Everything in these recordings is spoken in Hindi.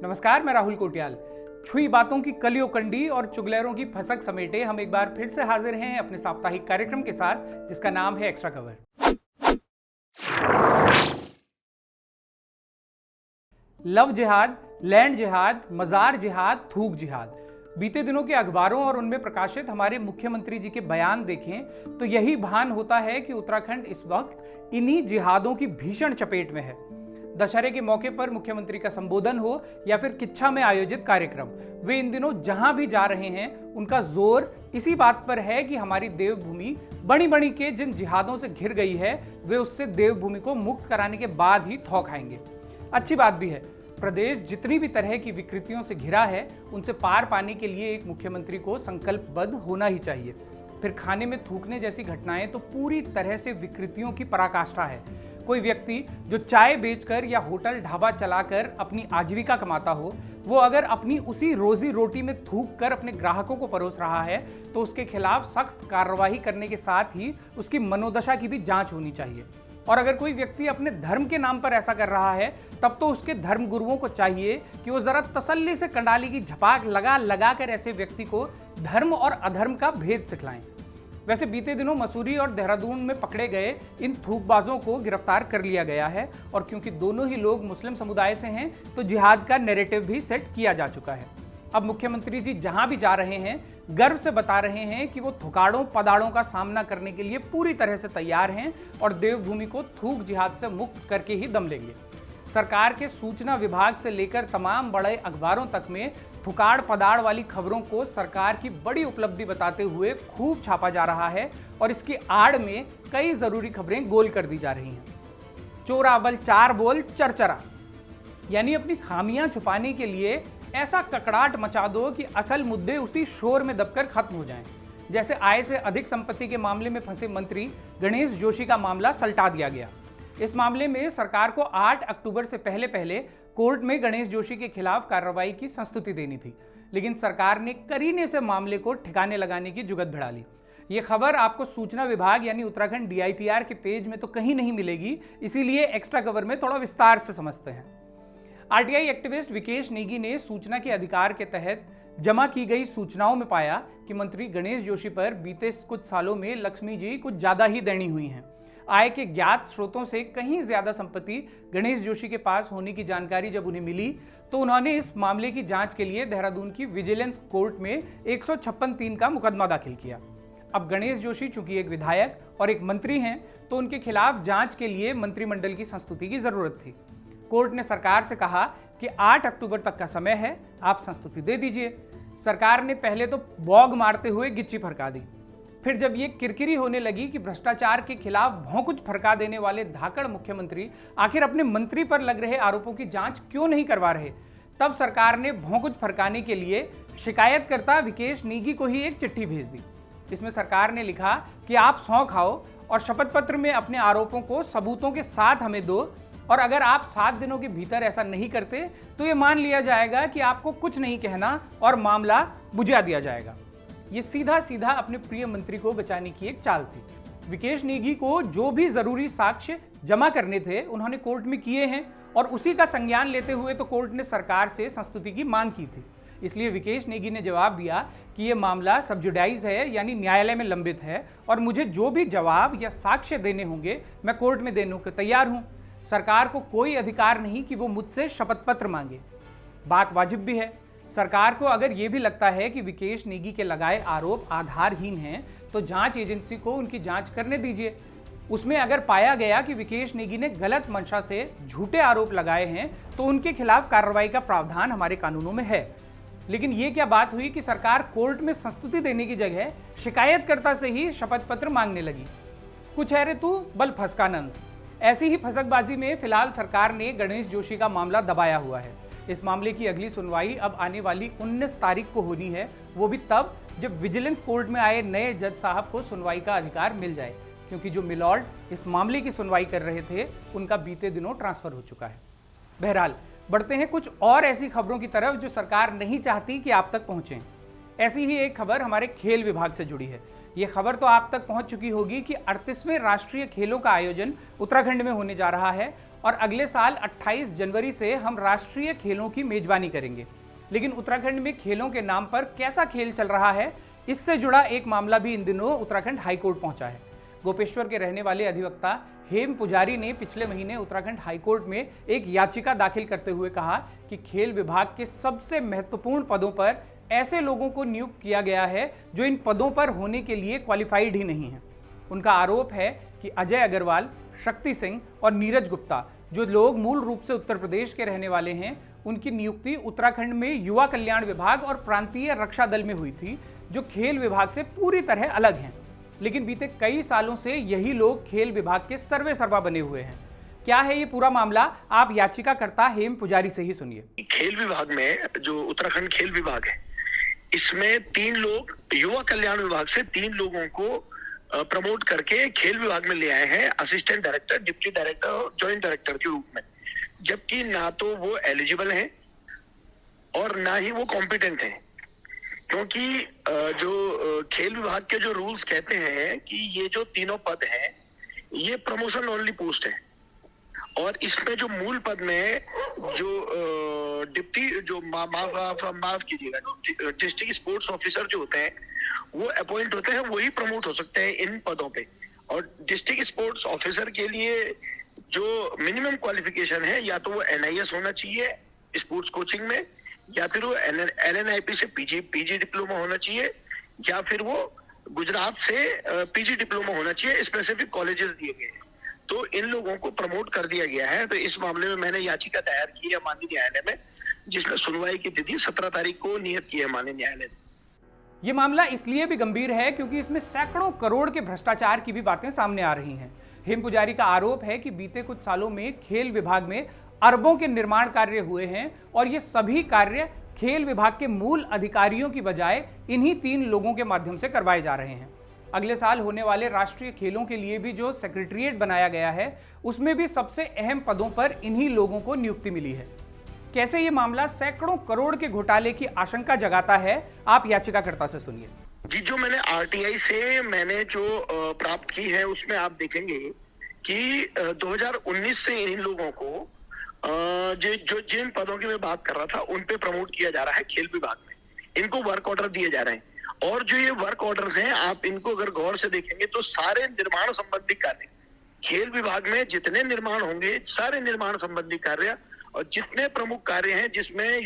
नमस्कार, मैं राहुल कोटियाल। छुई बातों की कलियों कंडी और चुगलरों की फसक समेटे हम एक बार फिर से हाजिर हैं अपने साप्ताहिक कार्यक्रम के साथ, जिसका नाम है एक्स्ट्रा कवर। लव जिहाद, लैंड जिहाद, मजार जिहाद, थूक जिहाद। बीते दिनों के अखबारों और उनमें प्रकाशित हमारे मुख्यमंत्री जी के बयान देखें तो यही भान होता है कि उत्तराखंड इस वक्त इन्हीं जिहादों की भीषण चपेट में है। दशहरे के मौके पर मुख्यमंत्री का संबोधन हो या फिर किच्छा में आयोजित कार्यक्रम, वे इन दिनों जहां भी जा रहे हैं उनका जोर इसी बात पर है कि हमारी देवभूमि बड़ी बड़ी के जिन जिहादों से घिर गई है, वे उससे देवभूमि को मुक्त कराने के बाद ही थौ खाएंगे। अच्छी बात भी है, प्रदेश जितनी भी तरह की विकृतियों से घिरा है, उनसे पार पाने के लिए एक मुख्यमंत्री को संकल्पबद्ध होना ही चाहिए। फिर खाने में थूकने जैसी घटनाएं तो पूरी तरह से विकृतियों की पराकाष्ठा है। कोई व्यक्ति जो चाय बेचकर या होटल ढाबा चलाकर अपनी आजीविका कमाता हो, वो अगर अपनी उसी रोजी रोटी में थूक कर अपने ग्राहकों को परोस रहा है तो उसके खिलाफ सख्त कार्रवाई करने के साथ ही उसकी मनोदशा की भी जांच होनी चाहिए। और अगर कोई व्यक्ति अपने धर्म के नाम पर ऐसा कर रहा है, तब तो उसके धर्म गुरुओं को चाहिए कि वो जरा तसल्ली से कंडाली की झपाक लगा लगा कर ऐसे व्यक्ति को धर्म और अधर्म का भेद सिखलाएं। वैसे बीते दिनों मसूरी और देहरादून में पकड़े गए इन थूकबाजों को गिरफ्तार कर लिया गया है, और क्योंकि दोनों ही लोग मुस्लिम समुदाय से हैं तो जिहाद का नैरेटिव भी सेट किया जा चुका है। अब मुख्यमंत्री जी जहां भी जा रहे हैं, गर्व से बता रहे हैं कि वो थुकाड़ों पदाड़ों का सामना करने के लिए पूरी तरह से तैयार हैं और देवभूमि को थूक जिहाद से मुक्त करके ही दम लेंगे। सरकार के सूचना विभाग से लेकर तमाम बड़े अखबारों तक में थुकाड़ पदाड़ वाली खबरों को सरकार की बड़ी उपलब्धि बताते हुए खूब छापा जा रहा है, और इसकी आड़ में कई जरूरी खबरें गोल कर दी जा रही हैं। चोरा बल चार बोल चरचरा, यानी अपनी खामियां छुपाने के लिए ऐसा ककड़ाट मचा दो कि असल मुद्दे उसी शोर में दबकर खत्म हो जाएं। जैसे आय से अधिक संपत्ति के मामले में फंसे मंत्री गणेश जोशी का मामला सलटा दिया गया। इस मामले में सरकार को 8 अक्टूबर से पहले पहले कोर्ट में गणेश जोशी के खिलाफ कार्रवाई की संस्तुति देनी थी, लेकिन सरकार ने करीने से मामले को ठिकाने लगाने की जुगत भिड़ा ली। ये खबर आपको सूचना विभाग यानी उत्तराखंड DIPR के पेज में तो कहीं नहीं मिलेगी, इसीलिए एक्स्ट्रा कवर में थोड़ा विस्तार से समझते हैं। RTI एक्टिविस्ट विकेश नेगी ने सूचना के अधिकार के तहत जमा की गई सूचनाओं में पाया कि मंत्री गणेश जोशी पर बीते कुछ सालों में लक्ष्मी जी कुछ ज्यादा ही दैनी हुई हैं। आय के ज्ञात स्रोतों से कहीं ज्यादा संपत्ति गणेश जोशी के पास होने की जानकारी जब उन्हें मिली तो उन्होंने इस मामले की जांच के लिए देहरादून की विजिलेंस कोर्ट में 156(3) का मुकदमा दाखिल किया। अब गणेश जोशी चूंकि एक विधायक और एक मंत्री हैं, तो उनके खिलाफ जांच के लिए मंत्रिमंडल की संस्तुति की जरूरत थी। कोर्ट ने सरकार से कहा कि 8 अक्टूबर तक का समय है, आप संस्तुति दे दीजिए। सरकार ने पहले तो बौग मारते हुए गिच्ची फरका दी। फिर जब ये किरकिरी होने लगी कि भ्रष्टाचार के खिलाफ भौंकुच फरका देने वाले धाकड़ मुख्यमंत्री आखिर अपने मंत्री पर लग रहे आरोपों की जांच क्यों नहीं करवा रहे, तब सरकार ने भौंकुच फरकाने के लिए शिकायतकर्ता विकेश नेगी को ही एक चिट्ठी भेज दी। इसमें सरकार ने लिखा कि आप सौं खाओ और शपथ पत्र में अपने आरोपों को सबूतों के साथ हमें दो, और अगर आप 7 दिनों के भीतर ऐसा नहीं करते तो ये मान लिया जाएगा कि आपको कुछ नहीं कहना और मामला बुझा दिया जाएगा। ये सीधा सीधा अपने प्रिय मंत्री को बचाने की एक चाल थी। विकेश नेगी को जो भी जरूरी साक्ष्य जमा करने थे उन्होंने कोर्ट में किए हैं, और उसी का संज्ञान लेते हुए तो कोर्ट ने सरकार से संस्तुति की मांग की थी। इसलिए विकेश नेगी ने जवाब दिया कि ये मामला सब जुडाइज है, यानी न्यायालय में लंबित है, और मुझे जो भी जवाब या साक्ष्य देने होंगे मैं कोर्ट में देने को तैयार हूं। सरकार को कोई अधिकार नहीं कि वो मुझसे शपथ पत्र मांगे। बात वाजिब भी है। सरकार को अगर ये भी लगता है कि विकेश नेगी के लगाए आरोप आधारहीन हैं, तो जांच एजेंसी को उनकी जांच करने दीजिए। उसमें अगर पाया गया कि विकेश नेगी ने गलत मंशा से झूठे आरोप लगाए हैं, तो उनके खिलाफ कार्रवाई का प्रावधान हमारे कानूनों में है। लेकिन ये क्या बात हुई कि सरकार कोर्ट में संस्तुति देने की जगह शिकायतकर्ता से ही शपथ पत्र मांगने लगी। कुछ है रे तू बल फसकानंद। ऐसी ही फसकबाजी में फिलहाल सरकार ने गणेश जोशी का मामला दबाया हुआ है। इस मामले की अगली सुनवाई अब आने वाली 19 तारीख को होनी है, वो भी तब जब विजिलेंस कोर्ट में आए नए जज साहब को सुनवाई का अधिकार मिल जाए, क्योंकि जो मिलॉर्ड इस मामले की सुनवाई कर रहे थे उनका बीते दिनों ट्रांसफर हो चुका है। बहरहाल बढ़ते हैं कुछ और ऐसी खबरों की तरफ जो सरकार नहीं चाहती कि आप तक पहुंचें। ऐसी ही एक खबर हमारे खेल विभाग से जुड़ी है। ये खबर तो आप तक पहुंच चुकी होगी कि 38वें राष्ट्रीय खेलों का आयोजन उत्तराखंड में होने जा रहा है और अगले साल 28 जनवरी से हम राष्ट्रीय खेलों की मेजबानी करेंगे। लेकिन उत्तराखंड में खेलों के नाम पर कैसा खेल चल रहा है, इससे जुड़ा एक मामला भी इन दिनों उत्तराखंड हाईकोर्ट पहुंचा है। गोपेश्वर के रहने वाले अधिवक्ता हेम पुजारी ने पिछले महीने उत्तराखंड हाईकोर्ट में एक याचिका दाखिल करते हुए कहा कि खेल विभाग के सबसे महत्वपूर्ण पदों पर ऐसे लोगों को नियुक्त किया गया है जो इन पदों पर होने के लिए क्वालिफाइड ही नहीं है। उनका आरोप है कि अजय अग्रवाल, शक्ति सिंह और नीरज गुप्ता, जो लोग मूल रूप से उत्तर प्रदेश के रहने वाले हैं, उनकी नियुक्ति उत्तराखंड में युवा कल्याण विभाग और प्रांतीय रक्षा दल में हुई थी, जो खेल विभाग से पूरी तरह अलग हैं। लेकिन बीते कई सालों से यही लोग खेल विभाग के सर्वे सर्वा बने हुए हैं। क्या है ये पूरा मामला, आप याचिकाकर्ता हेम पुजारी से ही सुनिए। खेल विभाग में जो उत्तराखंड खेल विभाग है, इसमें 3 लोग युवा कल्याण विभाग से 3 लोगों को प्रमोट करके खेल विभाग में ले आए हैं, असिस्टेंट डायरेक्टर, डिप्टी डायरेक्टर और जॉइंट डायरेक्टर के रूप में। जबकि ना तो वो एलिजिबल हैं और ना ही वो कॉम्पिटेंट हैं, क्योंकि जो खेल विभाग के जो रूल्स कहते हैं कि ये जो तीनों पद हैं ये प्रमोशन ओनली पोस्ट है, और इसमें जो मूल पद में जो डिप्टी जो माफ कीजिएगा डिस्ट्रिक्ट स्पोर्ट्स ऑफिसर जो होते हैं वो अपॉइंट होते हैं, वही प्रमोट हो सकते हैं इन पदों पे। और डिस्ट्रिक्ट स्पोर्ट्स ऑफिसर के लिए जो मिनिमम क्वालिफिकेशन है, या तो वो NIS होना चाहिए स्पोर्ट्स कोचिंग में, या फिर वो LNIP से पीजी डिप्लोमा होना चाहिए, या फिर वो गुजरात से पीजी डिप्लोमा होना चाहिए। स्पेसिफिक कॉलेजेस दिए गए हैं, तो इन लोगों को प्रमोट कर दिया गया है। तो इस मामले में मैंने याचिका दायर की है माननीय न्यायालय में, जिसमें सुनवाई की तिथि 17 तारीख को नियत की है माननीय न्यायालय ने। ये मामला इसलिए भी गंभीर है क्योंकि इसमें सैकड़ों करोड़ के भ्रष्टाचार की भी बातें सामने आ रही हैं। हेम पुजारी का आरोप है कि बीते कुछ सालों में खेल विभाग में अरबों के निर्माण कार्य हुए हैं और ये सभी कार्य खेल विभाग के मूल अधिकारियों की बजाय इन्हीं 3 लोगों के माध्यम से करवाए जा रहे हैं। अगले साल होने वाले राष्ट्रीय खेलों के लिए भी जो सेक्रेटेरिएट बनाया गया है, उसमें भी सबसे अहम पदों पर इन्हीं लोगों को नियुक्ति मिली है। कैसे ये मामला सैकड़ों करोड़ के घोटाले की आशंका जगाता है, आप याचिकाकर्ता से सुनिए। जी, जो मैंने RTI से मैंने जो प्राप्त की है उसमें आप देखेंगे कि 2019 से इन लोगों को जो जिन पदों की मैं बात कर रहा था उन पे प्रमोट किया जा रहा है खेल विभाग में। इनको वर्क ऑर्डर दिए जा रहे हैं, और जो ये वर्क ऑर्डर हैं आप इनको अगर गौर से देखेंगे तो सारे निर्माण संबंधी कार्य, खेल विभाग में जितने निर्माण होंगे सारे निर्माण संबंधी कार्य और जितने प्रमुख कार्य हैं जिसमें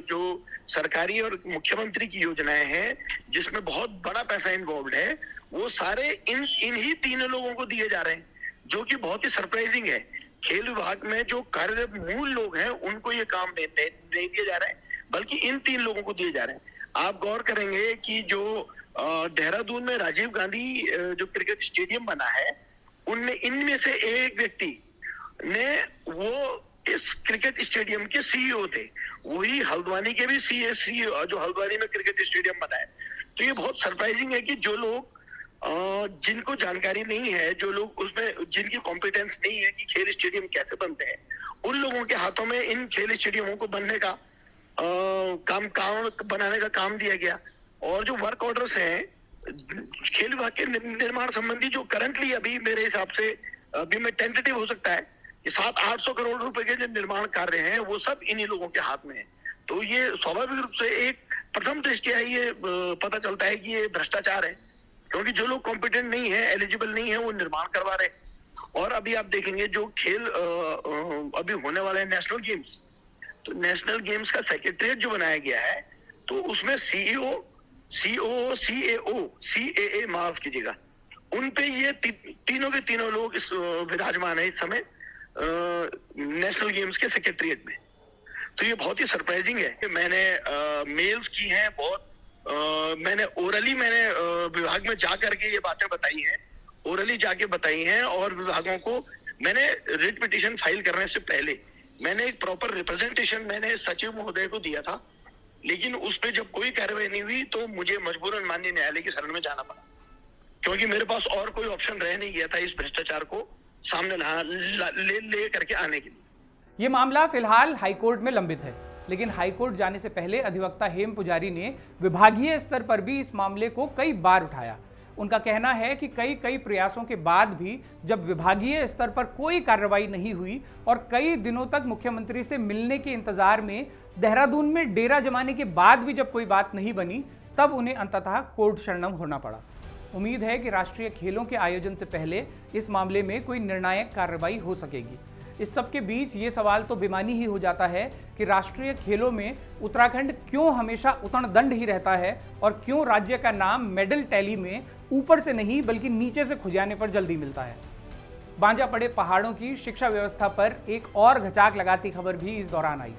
जो सरकारी और मुख्यमंत्री की योजनाएं हैं जिसमें बहुत बड़ा पैसा इन्वॉल्व है, वो सारे इन्हीं 3 लोगों को दिए जा रहे हैं, जो कि बहुत ही सरप्राइजिंग है। खेल विभाग में जो कार्य मूल लोग हैं उनको ये काम नहीं दिए जा रहे हैं, बल्कि इन 3 लोगों को दिए जा रहे हैं। आप गौर करेंगे कि जो देहरादून में राजीव गांधी जो क्रिकेट स्टेडियम बना है, उनमें इनमें से एक व्यक्ति ने वो इस क्रिकेट स्टेडियम के CEO थे, वही हल्द्वानी के भी CEO जो हल्द्वानी में क्रिकेट स्टेडियम बना है। तो ये बहुत सरप्राइजिंग है कि जो लोग जिनको जानकारी नहीं है, जो लोग उसमें जिनकी कॉम्पिटेंस नहीं है कि खेल स्टेडियम कैसे बनते हैं, उन लोगों के हाथों में इन खेल स्टेडियमों को बनने का काम बनाने का काम दिया गया। और जो वर्क ऑर्डर्स हैं खेल विभाग के निर्माण संबंधी, जो करंटली अभी मेरे हिसाब से अभी में टेंटेटिव हो सकता है कि 700-800 करोड़ रुपए के जो निर्माण कार्य हैं वो सब इन्हीं लोगों के हाथ में है। तो ये स्वाभाविक रूप से एक प्रथम दृष्टया ये पता चलता है कि ये भ्रष्टाचार है, क्योंकि जो लोग कॉम्पिटेंट नहीं है, एलिजिबल नहीं है, वो निर्माण करवा रहे हैं। और अभी आप देखेंगे जो खेल अभी होने वाले हैं नेशनल गेम्स, तो नेशनल गेम्स का सेक्रेटेरिएट जो बनाया गया है, तो उसमें CEO, COO, CAO, CAA माफ कीजिएगा, उन पे ये तीनों के तीनों लोग इस विराजमान है इस समय नेशनल गेम्स के सेक्रेटेरिएट में। तो ये बहुत ही सरप्राइजिंग है कि मैंने मेल्स की हैं बहुत, मैंने ओरली विभाग में जा करके ये बातें बताई हैं, ओरली जाके बताई हैं, और विभागों को मैंने रिट पिटीशन फाइल करने से पहले मैंने एक प्रॉपर रिप्रेजेंटेशन मैंने सचिव महोदय को दिया था, लेकिन उस पर जब कोई कार्रवाई नहीं हुई तो मुझे मजबूरन माननीय न्यायालय की शरण में जाना पड़ा, क्योंकि मेरे पास और कोई ऑप्शन रह नहीं गया था इस भ्रष्टाचार को सामने ले करके आने के लिए। ये मामला फिलहाल हाईकोर्ट में लंबित है, लेकिन हाईकोर्ट जाने से पहले अधिवक्ता हेम पुजारी ने विभागीय स्तर पर भी इस मामले को कई बार उठाया। उनका कहना है कि कई प्रयासों के बाद भी जब विभागीय स्तर पर कोई कार्रवाई नहीं हुई और कई दिनों तक मुख्यमंत्री से मिलने के इंतजार में देहरादून में डेरा जमाने के बाद भी जब कोई बात नहीं बनी, तब उन्हें अंततः कोर्ट शरणम होना पड़ा। उम्मीद है कि राष्ट्रीय खेलों के आयोजन से पहले इस मामले में कोई निर्णायक कार्रवाई हो सकेगी। इस सब के बीच ये सवाल तो बेमानी ही हो जाता है कि राष्ट्रीय खेलों में उत्तराखंड क्यों हमेशा उतणदंड ही रहता है और क्यों राज्य का नाम मेडल टैली में ऊपर से नहीं बल्कि नीचे से खुजाने पर जल्दी मिलता है। बांजा पड़े पहाड़ों की शिक्षा व्यवस्था पर एक और घचाक लगाती खबर भी इस दौरान आई।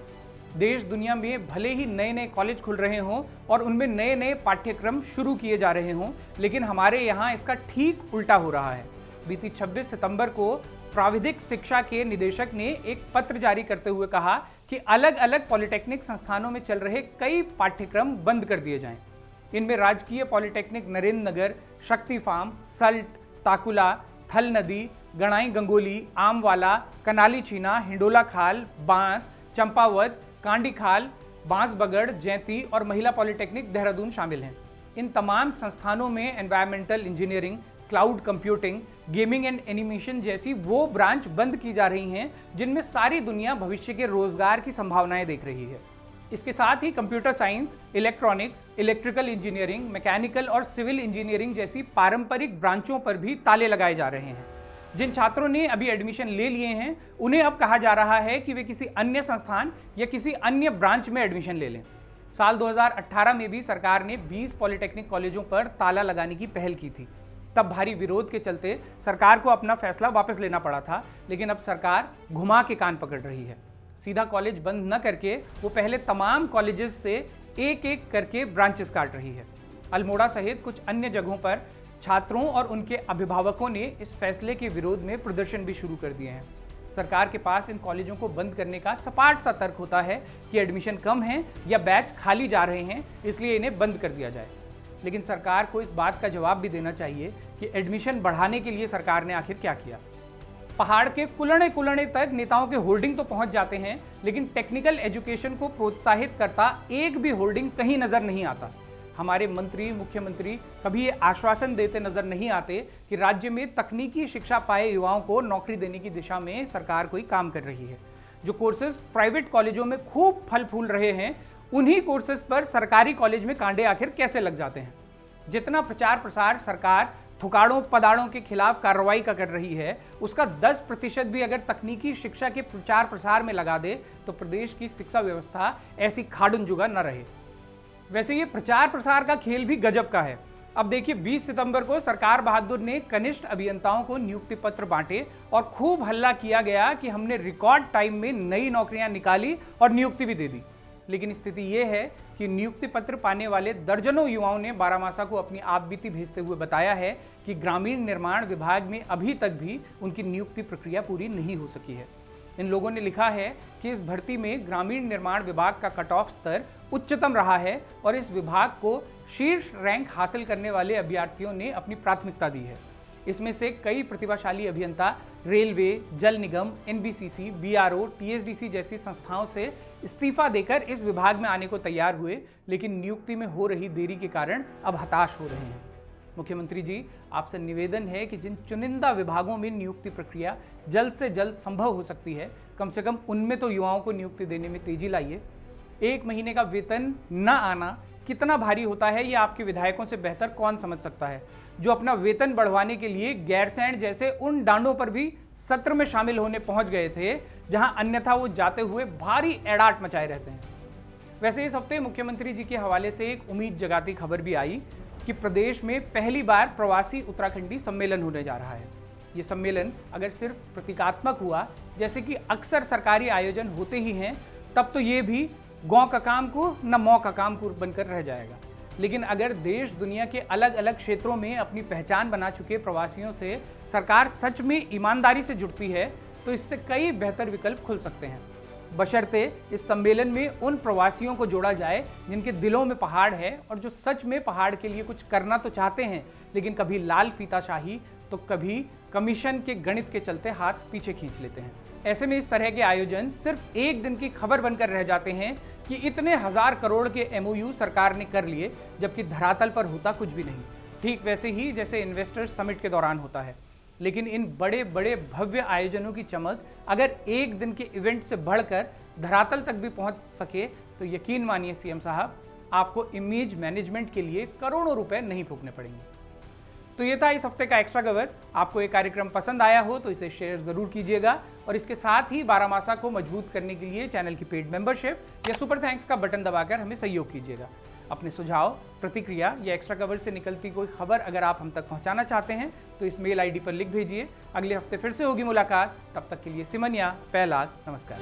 देश दुनिया में भले ही नए नए कॉलेज खुल रहे हों और उनमें नए नए पाठ्यक्रम शुरू किए जा रहे हों, लेकिन हमारे यहाँ इसका ठीक उल्टा हो रहा है। बीती 26 सितंबर को प्राविधिक शिक्षा के निदेशक ने एक पत्र जारी करते हुए कहा कि अलग अलग पॉलिटेक्निक संस्थानों में चल रहे कई पाठ्यक्रम बंद कर दिए जाएं। इनमें राजकीय पॉलिटेक्निक नरेंद्र नगर, शक्ति फार्म, सल्ट, ताकुला, थल नदी, गणाई गंगोली, आमवाला, कनाली चीना, हिंडोला खाल, बांस, चंपावत, कांडी खाल, बांसबगड़, जैती और महिला पॉलिटेक्निक देहरादून शामिल हैं। इन तमाम संस्थानों में environmental engineering, cloud computing, gaming and animation जैसी वो ब्रांच बंद की जा रही हैं जिनमें सारी दुनिया भविष्य के रोजगार की संभावनाएं देख रही है। इसके साथ ही computer science, electronics, electrical engineering, mechanical और सिविल इंजीनियरिंग जैसी पारंपरिक ब्रांचों पर भी ताले लगाए जा रहे हैं। जिन छात्रों ने अभी एडमिशन ले लिए हैं उन्हें अब कहा जा रहा है कि वे किसी अन्य संस्थान या किसी अन्य ब्रांच में एडमिशन ले लें। साल 2018 में भी सरकार ने 20 पॉलिटेक्निक कॉलेजों पर ताला लगाने की पहल की थी। तब भारी विरोध के चलते सरकार को अपना फैसला वापस लेना पड़ा था, लेकिन अब सरकार घुमा के कान पकड़ रही है। सीधा कॉलेज बंद न करके वो पहले तमाम कॉलेजेस से एक एक करके ब्रांचेस काट रही है। अल्मोड़ा सहित कुछ अन्य जगहों पर छात्रों और उनके अभिभावकों ने इस फैसले के विरोध में प्रदर्शन भी शुरू कर दिए हैं। सरकार के पास इन कॉलेजों को बंद करने का सपाट सा तर्क होता है कि एडमिशन कम है या बैच खाली जा रहे हैं, इसलिए इन्हें बंद कर दिया जाए। लेकिन सरकार को इस बात का जवाब भी देना चाहिए कि एडमिशन बढ़ाने के लिए सरकार ने आखिर क्या किया। पहाड़ के कुलने कुलने तक नेताओं के होर्डिंग तो पहुंच जाते हैं, लेकिन टेक्निकल एजुकेशन को प्रोत्साहित करता एक भी होर्डिंग कहीं नजर नहीं आता। हमारे मंत्री, मुख्यमंत्री कभी ये आश्वासन देते नजर नहीं आते कि राज्य में तकनीकी शिक्षा पाए युवाओं को नौकरी देने की दिशा में सरकार कोई काम कर रही है। जो कोर्सेज प्राइवेट कॉलेजों में खूब फल फूल रहे हैं, उन्हीं कोर्सेज पर सरकारी कॉलेज में कांडे आखिर कैसे लग जाते हैं। जितना प्रचार प्रसार सरकार थुकाड़ों पदाड़ों के खिलाफ कार्रवाई का कर रही है, उसका 10% भी अगर तकनीकी शिक्षा के प्रचार प्रसार में लगा दे तो प्रदेश की शिक्षा व्यवस्था ऐसी खाड़ुन जुगा न रहे। वैसे ये प्रचार प्रसार का खेल भी गजब का है। अब देखिए, 20 सितंबर को सरकार बहादुर ने कनिष्ठ अभियंताओं को नियुक्ति पत्र बांटे और खूब हल्ला किया गया कि हमने रिकॉर्ड टाइम में नई नौकरियां निकाली और नियुक्ति भी दे दी। लेकिन स्थिति ये है कि नियुक्ति पत्र पाने वाले दर्जनों युवाओं ने बारामासा को अपनी आपबीती भेजते हुए बताया है कि ग्रामीण निर्माण विभाग में अभी तक भी उनकी नियुक्ति प्रक्रिया पूरी नहीं हो सकी है। इन लोगों ने लिखा है कि इस भर्ती में ग्रामीण निर्माण विभाग का कट ऑफ स्तर उच्चतम रहा है और इस विभाग को शीर्ष रैंक हासिल करने वाले अभ्यर्थियों ने अपनी प्राथमिकता दी है। इसमें से कई प्रतिभाशाली अभियंता रेलवे, जल निगम, एनबीसीसी, बीआरओ, टीएसडीसी जैसी संस्थाओं से इस्तीफा देकर इस विभाग में आने को तैयार हुए, लेकिन नियुक्ति में हो रही देरी के कारण अब हताश हो रहे हैं। मुख्यमंत्री जी, आपसे निवेदन है कि जिन चुनिंदा विभागों में नियुक्ति प्रक्रिया जल्द से जल्द संभव हो सकती है, कम से कम उनमें तो युवाओं को नियुक्ति देने में तेजी लाइए। 1 महीने का वेतन न आना कितना भारी होता है, ये आपके विधायकों से बेहतर कौन समझ सकता है, जो अपना वेतन बढ़वाने के लिए गैरसैंण जैसे उन डांडों पर भी सत्र में शामिल होने पहुंच गए थे जहां अन्यथा वो जाते हुए भारी एड़ाट मचाए रहते हैं। वैसे इस हफ्ते मुख्यमंत्री जी के हवाले से एक उम्मीद जगाती खबर भी आई कि प्रदेश में पहली बार प्रवासी उत्तराखंडी सम्मेलन होने जा रहा है। ये सम्मेलन अगर सिर्फ प्रतीकात्मक हुआ, जैसे कि अक्सर सरकारी आयोजन होते ही हैं, तब तो ये भी गाँव का काम को न मौ का काम को बनकर रह जाएगा। लेकिन अगर देश दुनिया के अलग अलग क्षेत्रों में अपनी पहचान बना चुके प्रवासियों से सरकार सच में ईमानदारी से जुड़ती है, तो इससे कई बेहतर विकल्प खुल सकते हैं। बशर्ते इस सम्मेलन में उन प्रवासियों को जोड़ा जाए जिनके दिलों में पहाड़ है और जो सच में पहाड़ के लिए कुछ करना तो चाहते हैं, लेकिन कभी लाल फीताशाही तो कभी कमीशन के गणित के चलते हाथ पीछे खींच लेते हैं। ऐसे में इस तरह के आयोजन सिर्फ एक दिन की खबर बनकर रह जाते हैं कि इतने 1000 करोड़ के MOU सरकार ने कर लिए, जबकि धरातल पर होता कुछ भी नहीं। ठीक वैसे ही जैसे इन्वेस्टर्स समिट के दौरान होता है। लेकिन इन बड़े बड़े भव्य आयोजनों की चमक अगर एक दिन के इवेंट से बढ़कर धरातल तक भी पहुंच सके तो यकीन मानिए सीएम साहब, आपको इमेज मैनेजमेंट के लिए करोड़ों रुपए नहीं फूकने पड़ेंगे। तो ये था इस हफ्ते का एक्स्ट्रा कवर। आपको ये कार्यक्रम पसंद आया हो तो इसे शेयर जरूर कीजिएगा और इसके साथ ही बारामासा को मजबूत करने के लिए चैनल की पेड मेंबरशिप या सुपर थैंक्स का बटन दबाकर हमें सहयोग कीजिएगा। अपने सुझाव, प्रतिक्रिया या एक्स्ट्रा कवर से निकलती कोई खबर अगर आप हम तक पहुंचाना चाहते हैं तो इस मेल आईडी पर लिख भेजिए। अगले हफ्ते फिर से होगी मुलाकात। तब तक के लिए सिमनिया, पहलाद, नमस्कार।